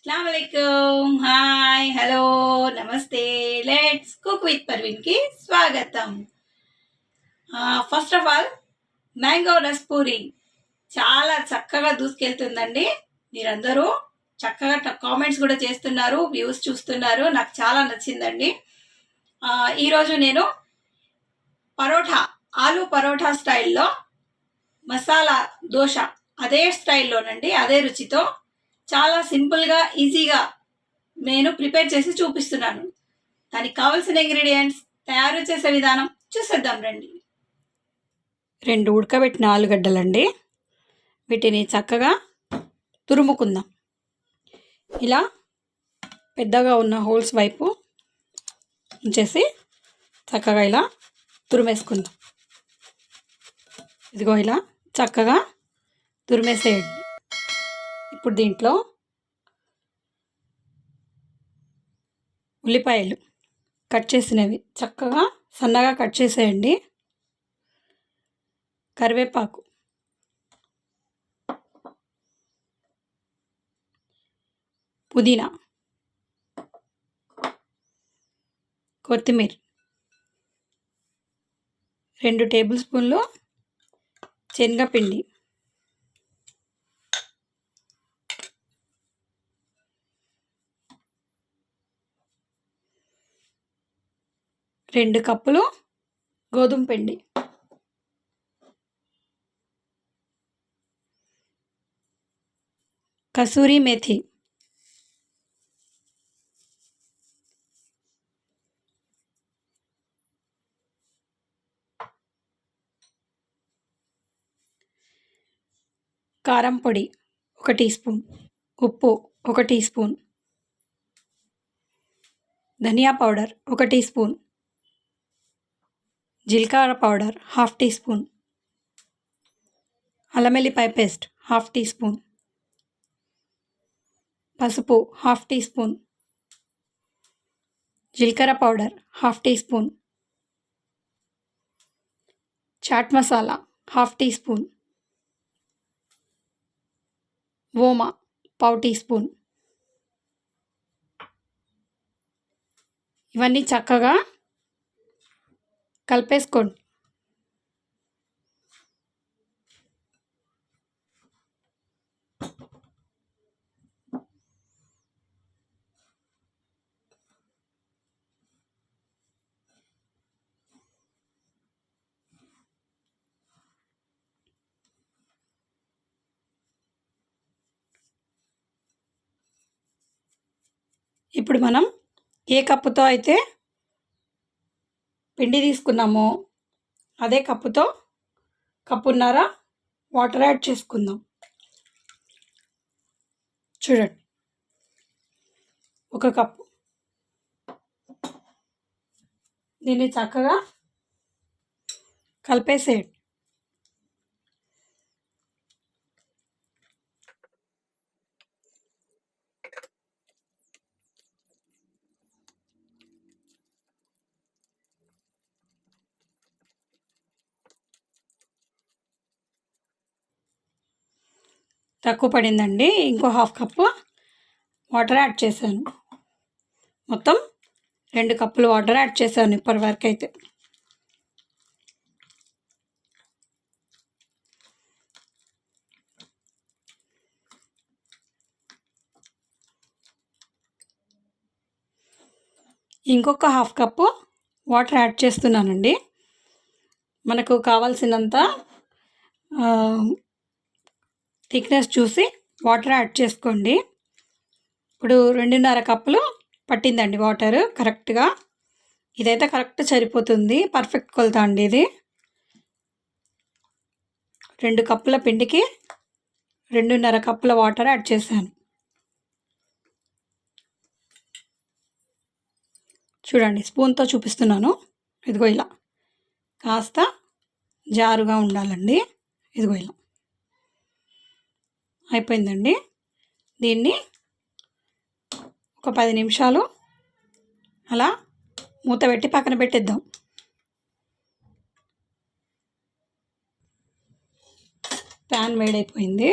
अस्सलामुअलैकुम hi hello नमస్తే let's cook with పర్వీన్కి స్వాగతం. First of all mango ras puri చాలా చక్కగా దూసుకెళ్తుందండి. మీరందరూ చక్కగా కామెంట్స్ కూడా చేస్తున్నారు, వ్యూస్ చూస్తున్నారు, నాకు చాలా నచ్చిందండి. ఈరోజు నేను పరోటా ఆలు పరోటా స్టైల్లో మసాలా దోశ అదే స్టైల్లోనండి, అదే రుచితో చాలా సింపుల్గా ఈజీగా నేను ప్రిపేర్ చేసి చూపిస్తున్నాను. దానికి కావాల్సిన ఇంగ్రీడియంట్స్, తయారు చేసే విధానం చూసేద్దాం రండి. 2 ఉడకబెట్టిన ఆలుగడ్డలండి. వీటిని చక్కగా తురుముకుందాం. ఇలా పెద్దగా ఉన్న హోల్స్ వైపు ఉంచేసి చక్కగా ఇలా తురిమేసుకుందాం. ఇదిగో ఇలా చక్కగా తురిమేసేయండి. ఇప్పుడు దీంట్లో ఉల్లిపాయలు కట్ చేసినవి చక్కగా సన్నగా కట్ చేసేయండి. కరివేపాకు, పుదీనా, కొత్తిమీర, 2 టేబుల్ స్పూన్లు శనగపిండి, రెండు కప్పులు గోధుమ పిండి, కసూరి మేథి, కారం పొడి 1 టీ స్పూన్, ఉప్పు 1 టీ స్పూన్, ధనియా పౌడర్ 1 టీ స్పూన్, జీలకర్ర పౌడర్ 1/2 టీ స్పూన్, అల్లం వెల్లిపాయ పేస్ట్ 1/2 టీ స్పూన్, పసుపు 1/2 టీ స్పూన్, జీలకర్ర powder 1/2 teaspoon, chaat masala 1/2 teaspoon, ఓమా 1/4 టీ స్పూన్. ఇవన్నీ చక్కగా కలిపేసుకోండి. ఇప్పుడు మనం ఏ కప్పుతో అయితే పిండి తీసుకున్నామో అదే కప్పుతో కప్పున్నర వాటర్ యాడ్ చేసుకుందాం. చూడండి, 1 కప్పు. దీన్ని చక్కగా కలిపేసేయండి. తక్కువ పడిందండి, ఇంకో 1/2 కప్పు వాటర్ యాడ్ చేశాను. మొత్తం 2 కప్పులు వాటర్ యాడ్ చేశాను ఇప్పటి వరకు అయితే. ఇంకొక 1/2 కప్పు వాటర్ యాడ్ చేస్తున్నానండి. మనకు కావాల్సినంత థిక్నెస్ చూసి వాటర్ యాడ్ చేసుకోండి. ఇప్పుడు 2.5 కప్పులు పట్టిందండి వాటర్ కరెక్ట్గా. ఇదైతే కరెక్ట్ సరిపోతుంది, పర్ఫెక్ట్ కొలత అండి ఇది. 2 కప్పుల పిండికి 2.5 కప్పుల వాటర్ యాడ్ చేశాను. చూడండి, స్పూన్తో చూపిస్తున్నాను. ఇదిగో ఇలా కాస్త జారుగా ఉండాలండి. ఇదిగో ఇలా అయిపోయిందండి. దీన్ని ఒక 10 నిమిషాలు అలా మూత పెట్టి పక్కన పెట్టేద్దాం. ప్యాన్ వేడైపోయింది.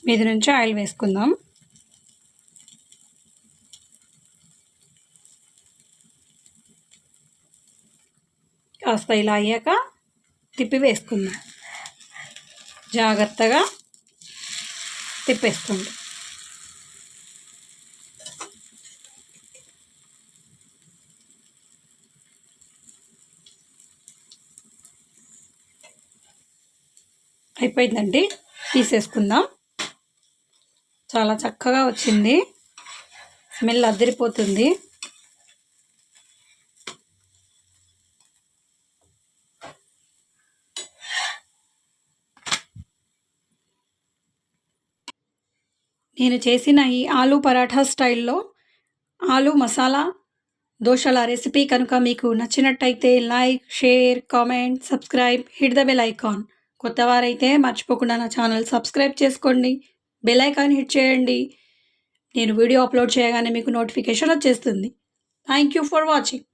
మీద నుంచి ఆయిల్ వేసుకుందాం. కాస్త ఇలా అయ్యాక తిప్పి వేసుకుందాం. జాగ్రత్తగా తిప్పేసుకోండి. అయిపోయిందండి, తీసేసుకుందాం. చాలా చక్కగా వచ్చింది, స్మెల్ అదిరిపోతుంది. నేను చేసిన ఈ ఆలూ పరాఠా స్టైల్లో ఆలూ మసాలా దోశల రెసిపీ కనుక మీకు నచ్చినట్టయితే like, share, comment, subscribe, hit the bell icon. కొత్తవారైతే మర్చిపోకుండా నా ఛానల్ సబ్స్క్రైబ్ చేసుకోండి, బెల్ ఐకాన్ హిట్ చేయండి. నేను వీడియో అప్లోడ్ చేయగానే మీకు నోటిఫికేషన్ వచ్చేస్తుంది. Thank you for watching.